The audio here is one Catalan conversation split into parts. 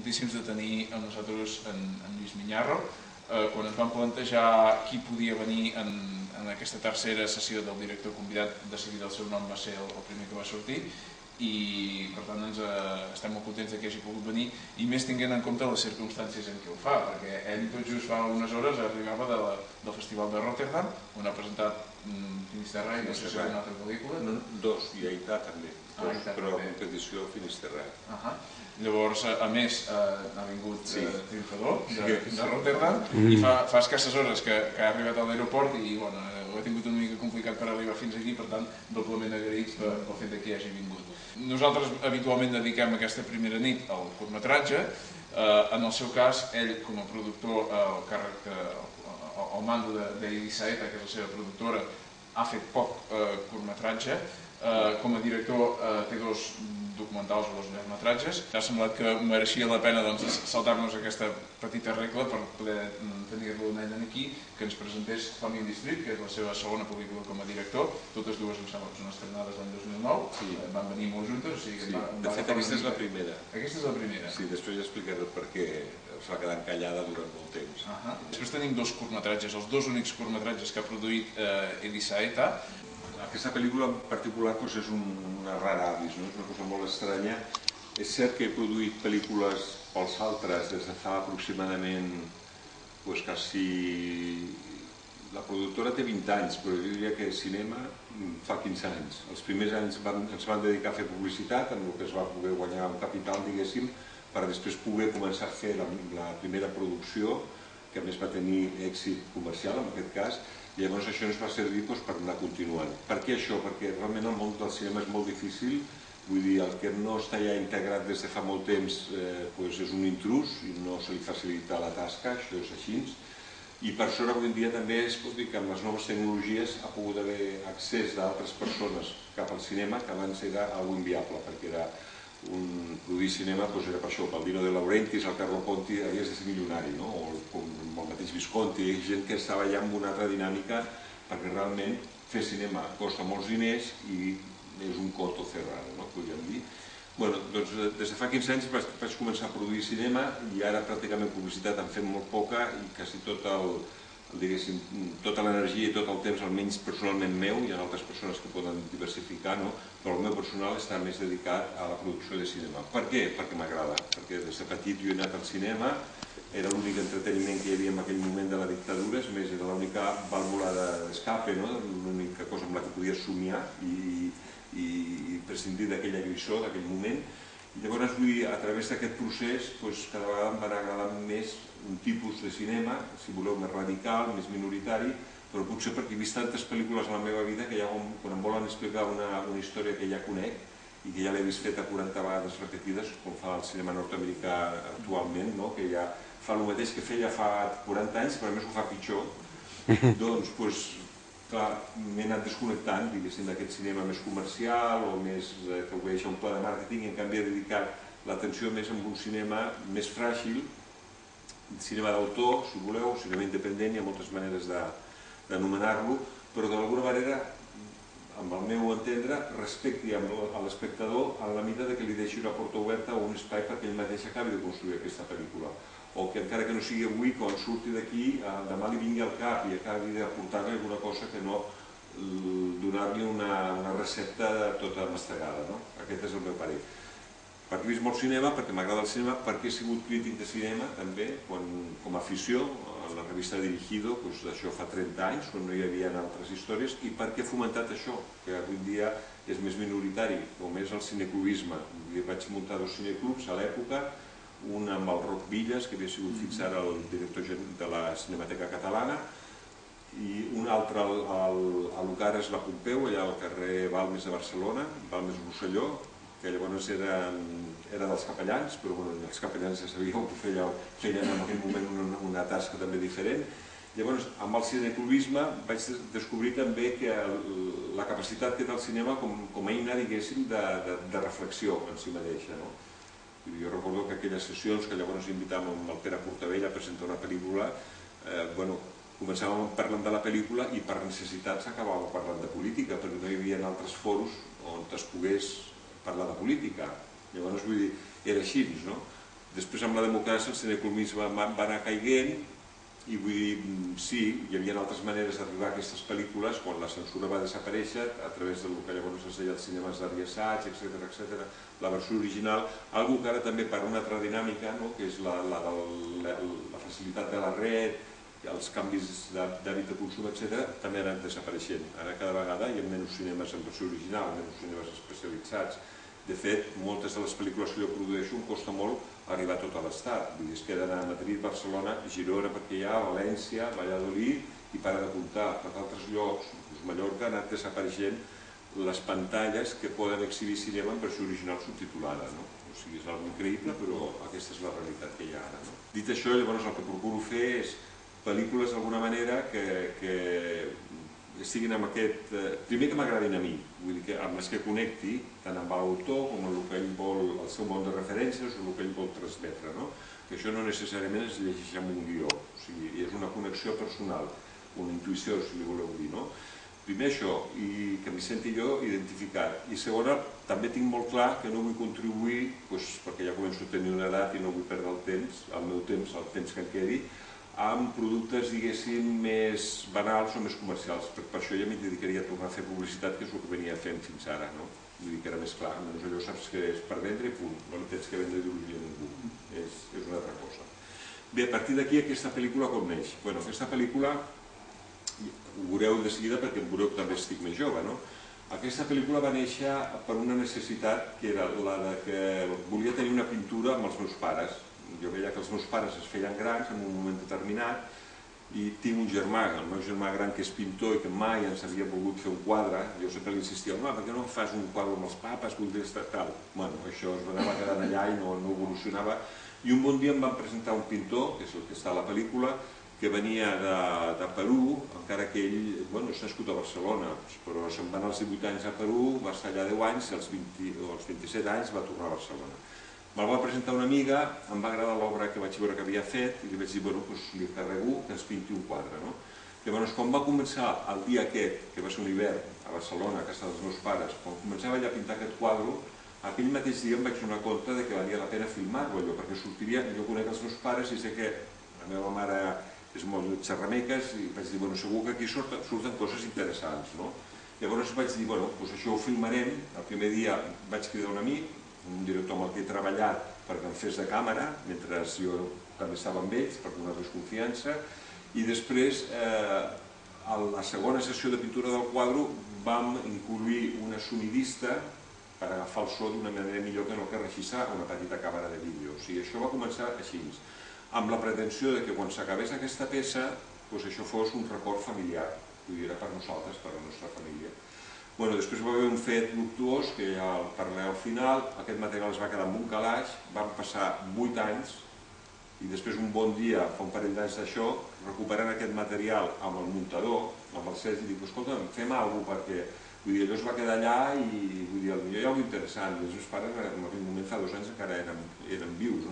contentíssims de tenir amb nosaltres en Lluís Miñarro. Quan ens vam plantejar qui podia venir en aquesta tercera sessió del director convidat, decidir el seu nom va ser el primer que va sortir, i per tant estem molt contents que hagi pogut venir, i més tinguent en compte les circumstàncies en què ho fa, perquè ell tot just fa unes hores arribava del Festival de Rotterdam, on ha presentat Finisterra i no sé si una altra pel·lícula. Dos, i Aità també, però la competició Finisterra. Llavors, a més, ha vingut triomfador de Rotterdam i fa escasses hores que ha arribat a l'aeroport i ho ha tingut una mica complicat per arribar fins aquí, per tant, doblement agraïts pel fet que hagi vingut. Nosaltres habitualment dediquem aquesta primera nit al curtmetratge. En el seu cas, ell com a productor al mando d'Eddie Saeta, que és la seva productora, ha fet poc curtmetratge. Com a director té dos documentals o dos llargmetratges. Ha semblat que mereixia la pena saltar-nos aquesta petita regla per poder tenir-lo aquí, que ens presentés Family Street, que és la seva segona pel·lícula com a director. Totes dues em sembla que són estrenades l'any 2009, van venir molt juntes. De fet, aquesta és la primera. Aquesta és la primera? Sí, després ja explicaré per què es va quedar encallada durant molt temps. Després tenim dos curtmetratges, els dos únics curtmetratges que ha produït Eddie Saeta. Aquesta pel·lícula en particular és una rara avis, és una cosa molt estranya. És cert que he produït pel·lícules pels altres des de fa aproximadament quasi... La productora té 20 anys, però jo diria que cinema fa 15 anys. Els primers anys ens van dedicar a fer publicitat, amb el que es va poder guanyar un capital, diguéssim, per després poder començar a fer la primera producció, que a més va tenir èxit comercial en aquest cas. I llavors això ens va servir per anar continuant. Per què això? Perquè realment el món del cinema és molt difícil, vull dir, el que no està ja integrat des de fa molt temps és un intrús i no se li facilita la tasca, això és així. I per sort avui en dia també es pot dir que amb les noves tecnologies ha pogut haver accés d'altres persones cap al cinema, que abans era algo inviable, perquè era produir cinema era per això, el Dino De Laurentiis, el Carlo Ponti, havies de ser milionari, o el mateix Visconti, gent que estava ja en una altra dinàmica, perquè realment fer cinema costa molts diners i és un coto cerrado, podríem dir. Doncs des de fa 15 anys vaig començar a produir cinema i ara pràcticament publicitat en fem molt poca i quasi tota l'energia i tot el temps, almenys personalment meu, hi ha altres persones que poden diversificar, però el meu personal està més dedicat a la producció de cinema. Per què? Perquè m'agrada, perquè des de petit jo he anat al cinema, era l'únic entreteniment que hi havia en aquell moment de la dictadura, és més, era l'única vàlvula d'escape, l'única cosa amb la que podia somiar i prescindir d'aquella lluïssor, d'aquell moment. I llavors, vull dir, a través d'aquest procés, cada vegada em va anar agradant més un tipus de cinema, si voleu, més radical, més minoritari, però potser perquè he vist tantes pel·lícules a la meva vida que ja quan em volen explicar una història que ja conec i que ja l'he vist feta 40 vegades repetides, com fa el cinema nord-americà actualment, que ja fa el mateix que feia fa 40 anys, però a més ho fa pitjor, doncs, clar, m'he anat desconnectant, diguéssim, d'aquest cinema més comercial o més que obeeix a un pla de màrqueting i en canvi he dedicat l'atenció més a un cinema més fràgil, cinema d'autor, si voleu, cinema independent, hi ha moltes maneres d'anomenar-lo, però d'alguna manera, amb el meu entendre, respecti a l'espectador en la mida que li deixi una porta oberta o un espai perquè ell mateix acabi de construir aquesta pel·lícula. O que encara que no sigui avui, quan surti d'aquí, demà li vingui al cap i acabi d'aportar-li alguna cosa que no donar-li una recepta tota mastegada. Aquest és el meu parer. Perquè he vist molt cinema, perquè m'agrada el cinema, perquè he sigut crític de cinema també, com a afició, a la revista Dirigido, d'això fa 30 anys, quan no hi havia altres històries, i perquè he fomentat això, que avui en dia és més minoritari, com és el cineclubisme. Vaig muntar 2 cineclubs a l'època, un amb el Roc Villas, que havia sigut fins ara el director de la Cinemateca Catalana, i un altre a l'Ucares La Pompeu, allà al carrer Balmes de Barcelona, Balmes Rosselló, que llavors era dels capellans, però els capellans ja sabíeu que feien en aquell moment una tasca també diferent. Llavors, amb el cineclubisme vaig descobrir també que la capacitat que té el cinema com a eina, diguéssim, de reflexió en si mateixa. Jo recordo que aquelles sessions que llavors invitàvem el Pere Portabella a presentar una pel·lícula, començàvem parlant de la pel·lícula i per necessitats acabàvem parlant de política, perquè no hi havia altres foros on es pogués parlar de política. Llavors, vull dir, era així, no? Després amb la democràcia el cinecomisme va anar caiguent i vull dir, sí, hi havia altres maneres d'arribar a aquestes pel·lícules quan la censura va desaparèixer a través del que llavors es deia els cinemes d'Ariassaig, etc., la versió original, algo que ara també per una altra dinàmica, que és la facilitat de la red, els canvis d'hàbit de consum, etc., també han anat desapareixent. Ara cada vegada hi ha menys cinemes en versió original, menys cinemes especialitzats. De fet, moltes de les pel·lícules que jo produeixo em costa molt arribar a tot l'estat. Vull dir, es queden a Madrid, Barcelona, Girona, perquè hi ha València, Valladolid i para de comptar. Per altres llocs, Mallorca, han anat desapareixent les pantalles que poden exhibir cinema en versió original subtitulada. O sigui, és algo increïble, però aquesta és la realitat que hi ha ara. Dit això, llavors el que procuro fer és pel·lícules d'alguna manera que estiguin amb aquest... Primer que m'agradin a mi, vull dir que amb les que connecti, tant amb l'autor com amb el que ell vol, el seu món de referències o el que ell vol transmetre, que això no necessàriament es llegeix amb un guió, o sigui, és una connexió personal, una intuïció, si li voleu dir, Primer això, i que m'hi senti jo identificat. I segona, també tinc molt clar que no vull contribuir, perquè ja començo a tenir una edat i no vull perdre el temps, el meu temps, el temps que em quedi, amb productes, diguéssim, més banals o més comercials. Per això ja m'hi dedicaria a tornar a fer publicitat, que és el que venia fent fins ara. Vull dir que era més clar, almenys allò saps que és per vendre i punt, no li tens que vendre ideologia a ningú, és una altra cosa. Bé, a partir d'aquí aquesta pel·lícula com neix? Aquesta pel·lícula, ho veureu de seguida perquè em veureu que també estic més jove, aquesta pel·lícula va néixer per una necessitat que era la que volia tenir una pintura amb els meus pares. Jo veia que els meus pares es feien grans en un moment determinat i tinc un germà, el meu germà gran que és pintor i que mai ens havia volgut fer un quadre. Jo sempre li insistia, home, per què no em fas un quadre amb els papes, voldria estar tal. Bueno, això es va anar quedant allà i no evolucionava. I un bon dia em van presentar un pintor, que és el que està a la pel·lícula, que venia de Perú, encara que ell és nascut a Barcelona, però se'n va anar als 18 anys a Perú, va estar allà 10 anys i als 27 anys va tornar a Barcelona. Me'l va presentar una amiga, em va agradar l'obra que vaig veure que havia fet i li vaig dir, li encarrego que ens pinti un quadre. Llavors, quan va començar el dia aquest, que va ser un hivern a Barcelona, a casa dels meus pares, quan començava ja a pintar aquest quadre, aquell mateix dia em vaig donar compte que valia la pena filmar-lo allò, perquè sortiria, jo conec els meus pares i sé que la meva mare és molt xerrameques i vaig dir, segur que aquí surten coses interessants. Llavors vaig dir, això ho filmarem, el primer dia vaig cridar un amic, un director amb el que he treballat perquè em fes de càmera, mentre jo també estava amb ells, per donar-los confiança, i després, a la segona sessió de pintura del quadre, vam incloure una sonidista per agafar el so d'una manera millor que no que regissar una petita càmera de vídeo. O sigui, això va començar així, amb la pretensió que quan s'acabés aquesta peça, això fos un record familiar, vull dir, per nosaltres, per la nostra família. Després va haver un fet luctuós, que ja el parlaré al final, aquest material es va quedar en un calaix, van passar 8 anys, i després un bon dia, fa un parell d'anys d'això, recuperant aquest material amb el muntador, amb el Sergi, dic, escolta, fem alguna cosa, perquè allò es va quedar allà i potser hi ha alguna cosa interessant. Els meus pares en aquell moment, fa 2 anys, encara eren vius.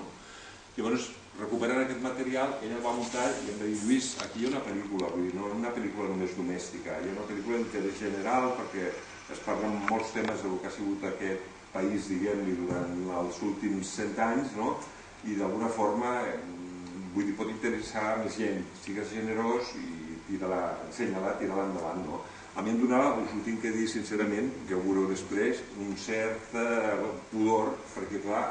Llavors, recuperant aquest material, ella va muntar i em va dir, Lluís, aquí hi ha una pel·lícula, no una pel·lícula només domèstica, hi ha una pel·lícula d'interès general perquè es parlen molts temes del que ha sigut aquest país, diguem-li, durant els últims 100 anys, i d'alguna forma, vull dir, pot interessar a més gent, sigues generós i ensenya-la, tira-la endavant. A mi em donava, us ho tinc que dir sincerament, ja ho veureu després, un cert pudor, perquè clar,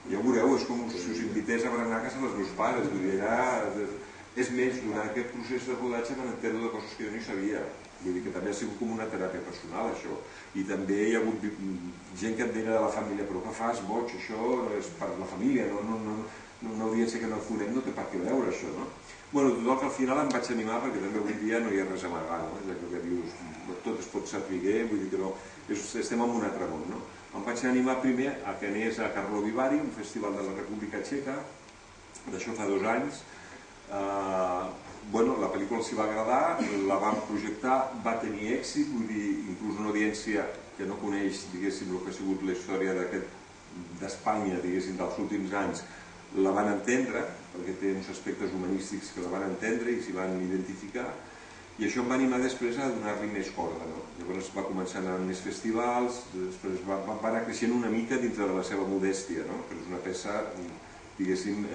ja ho veureu, és com si us invités a berenar a casa dels meus pares. És més, durant aquest procés de rodatge m'han entès de coses que jo no sabia. Vull dir que també ha sigut com una teràpia personal, això. I també hi ha hagut gent que em deia de la família, però què fas, boig, això és per la família, una audiència que no conec no té per què veure això, Total que al final em vaig animar perquè també avui dia no hi ha res a amagar, ja que dius, tot es pot saber, vull dir que no, estem en un altre món, Em vaig animar primer a que anés a Karlovy Vary, un festival de la República Txeca, d'això fa 2 anys. La pel·lícula els va agradar, la vam projectar, va tenir èxit, vull dir, inclús una audiència que no coneix, diguéssim, el que ha sigut la història d'Espanya, diguéssim, dels últims anys, la van entendre, perquè té uns aspectes humanístics que la van entendre i s'hi van identificar, i això em va animar després a donar-li més corda. Llavors va començar a anar a més festivals, després va anar creixent una mica dintre de la seva modèstia, però és una peça diguéssim,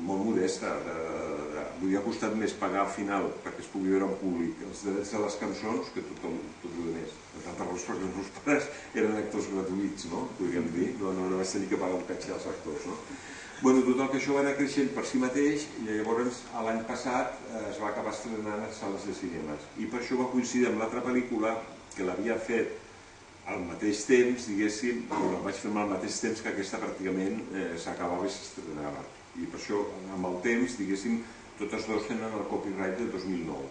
molt modesta. M'hauria costat més pagar al final perquè es pugui veure en públic els drets de les cançons que tot el més. Per tant, perquè els meus pares eren actors gratuïts, no? Podríem dir, no vaig tenir que pagar un caché als actors, no? Bueno, total que això va anar creixent per si mateix i llavors l'any passat es va acabar estrenant a sales de cinemes i per això va coincidir amb l'altra pel·lícula que l'havia fet al mateix temps, diguéssim, la vaig fer al mateix temps que aquesta pràcticament s'acabava i s'estrenava i per això amb el temps, diguéssim, totes dues tenen el copyright de 2009.